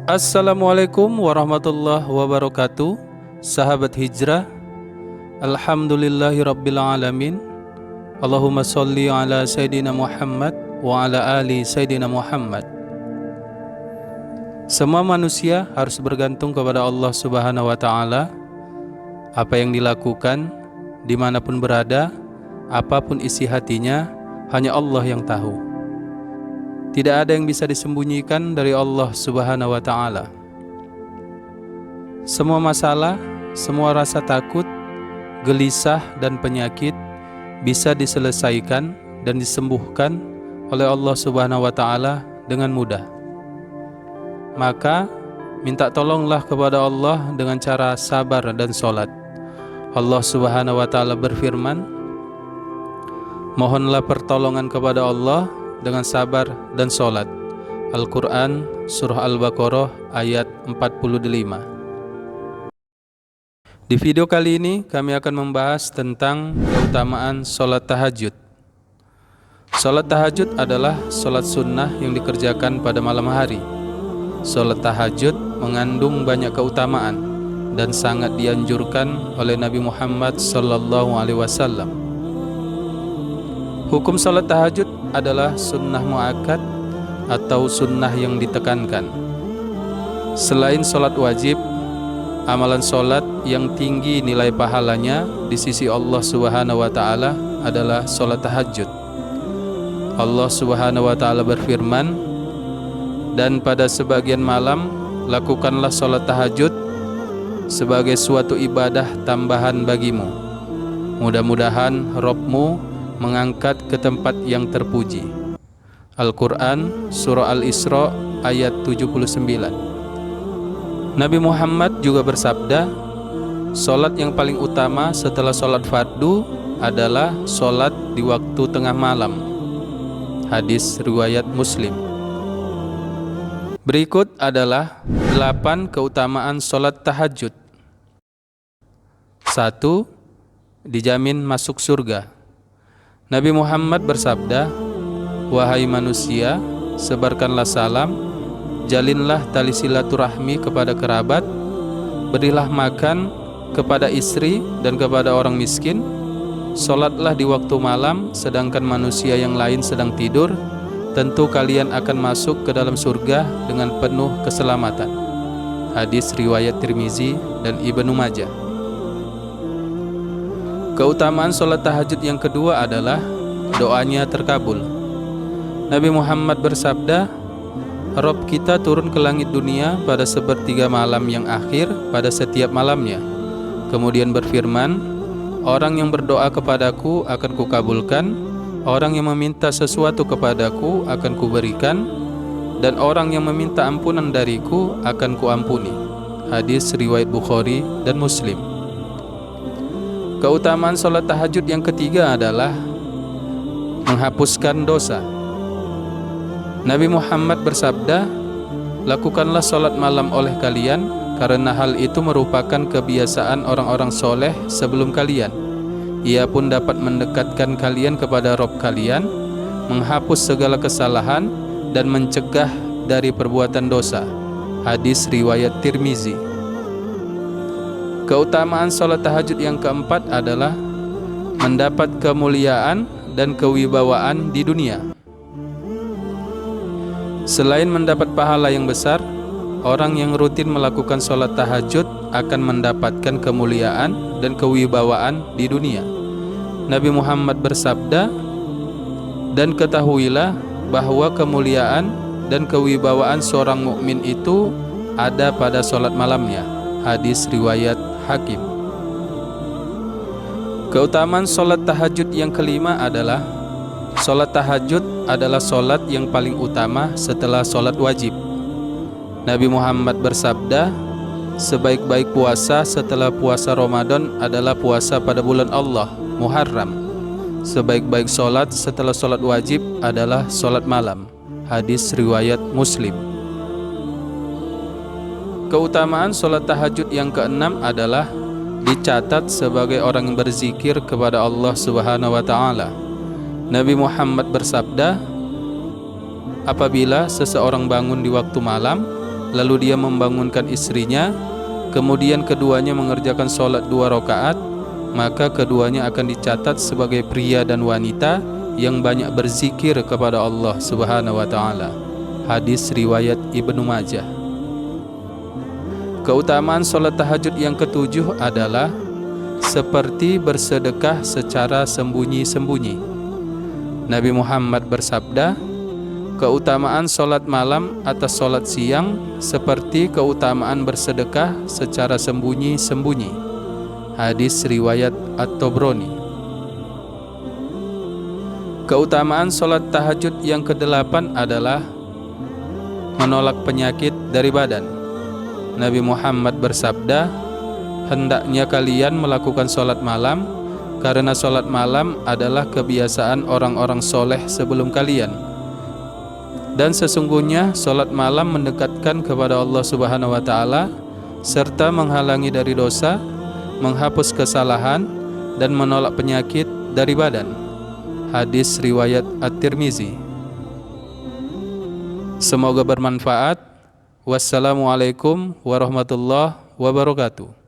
Assalamualaikum warahmatullahi wabarakatuh. Sahabat hijrah, alhamdulillahirabbil alamin. Allahumma sholli ala Sayyidina Muhammad wa ala ali Sayyidina Muhammad. Semua manusia harus bergantung kepada Allah Subhanahu wa ta'ala. Apa yang dilakukan, dimanapun berada, apapun isi hatinya, hanya Allah yang tahu. Tidak ada yang bisa disembunyikan dari Allah Subhanahu wa ta'ala. Semua masalah, semua rasa takut, gelisah dan penyakit bisa diselesaikan dan disembuhkan oleh Allah Subhanahu wa ta'ala dengan mudah. Maka minta tolonglah kepada Allah dengan cara sabar dan sholat. Allah Subhanahu wa ta'ala berfirman, mohonlah pertolongan kepada Allah dengan sabar dan sholat. Al-Quran Surah Al-Baqarah ayat 45. Di video kali ini kami akan membahas tentang keutamaan sholat tahajud. Sholat tahajud adalah sholat sunnah yang dikerjakan pada malam hari. Sholat tahajud mengandung banyak keutamaan dan sangat dianjurkan oleh Nabi Muhammad SAW. Hukum sholat tahajud adalah sunnah muakkad atau sunnah yang ditekankan. Selain sholat wajib, amalan sholat yang tinggi nilai pahalanya di sisi Allah Subhanahu wa ta'ala adalah sholat tahajud. Allah Subhanahu wa ta'ala berfirman, dan pada sebagian malam lakukanlah sholat tahajud sebagai suatu ibadah tambahan bagimu. Mudah-mudahan Rabbmu mengangkat ke tempat yang terpuji. Al-Quran Surah Al-Isra ayat 79. Nabi Muhammad juga bersabda, sholat yang paling utama setelah sholat fardu adalah sholat di waktu tengah malam. Hadis riwayat Muslim. Berikut adalah 8 keutamaan sholat tahajud. 1. Dijamin masuk surga. Nabi Muhammad bersabda, wahai manusia, sebarkanlah salam, jalinlah tali silaturahmi kepada kerabat, berilah makan kepada istri dan kepada orang miskin, sholatlah di waktu malam sedangkan manusia yang lain sedang tidur, tentu kalian akan masuk ke dalam surga dengan penuh keselamatan. Hadis riwayat Tirmizi dan Ibnu Majah. Keutamaan sholat tahajud yang kedua adalah doanya terkabul. Nabi Muhammad bersabda, Rabb kita turun ke langit dunia pada sepertiga malam yang akhir pada setiap malamnya. Kemudian berfirman, orang yang berdoa kepadaku akan kukabulkan, orang yang meminta sesuatu kepadaku akan kuberikan, dan orang yang meminta ampunan dariku akan kuampuni. Hadis riwayat Bukhari dan Muslim. Keutamaan sholat tahajud yang ketiga adalah menghapuskan dosa. Nabi Muhammad bersabda, lakukanlah sholat malam oleh kalian, karena hal itu merupakan kebiasaan orang-orang soleh sebelum kalian. Ia pun dapat mendekatkan kalian kepada Rabb kalian, menghapus segala kesalahan, dan mencegah dari perbuatan dosa. Hadis riwayat Tirmizi. Keutamaan sholat tahajud yang keempat adalah mendapat kemuliaan dan kewibawaan di dunia. Selain mendapat pahala yang besar, orang yang rutin melakukan sholat tahajud akan mendapatkan kemuliaan dan kewibawaan di dunia. Nabi Muhammad bersabda, dan ketahuilah bahwa kemuliaan dan kewibawaan seorang mukmin itu ada pada sholat malamnya. Hadis riwayat Hakim. Keutamaan sholat tahajud yang kelima adalah sholat tahajud adalah sholat yang paling utama setelah sholat wajib. Nabi Muhammad bersabda, sebaik-baik puasa setelah puasa Ramadan adalah puasa pada bulan Allah, Muharram. Sebaik-baik sholat setelah sholat wajib adalah sholat malam. Hadis riwayat Muslim. Keutamaan sholat tahajud yang keenam adalah dicatat sebagai orang yang berzikir kepada Allah Subhanahu wa ta'ala. Nabi Muhammad bersabda, apabila seseorang bangun di waktu malam, lalu dia membangunkan istrinya, kemudian keduanya mengerjakan sholat 2 rakaat, maka keduanya akan dicatat sebagai pria dan wanita yang banyak berzikir kepada Allah Subhanahu wa taala. Hadis riwayat Ibnu Majah. Keutamaan sholat tahajud yang ketujuh adalah seperti bersedekah secara sembunyi-sembunyi. Nabi Muhammad bersabda, keutamaan sholat malam atas sholat siang seperti keutamaan bersedekah secara sembunyi-sembunyi. Hadis riwayat At-Tabrani. Keutamaan sholat tahajud yang ke-8 adalah menolak penyakit dari badan. Nabi Muhammad bersabda, hendaknya kalian melakukan sholat malam, karena sholat malam adalah kebiasaan orang-orang soleh sebelum kalian. Dan sesungguhnya sholat malam mendekatkan kepada Allah Subhanahu wa taala serta menghalangi dari dosa, menghapus kesalahan, dan menolak penyakit dari badan. Hadis riwayat At-Tirmizi. Semoga bermanfaat. Wassalamualaikum warahmatullahi wabarakatuh.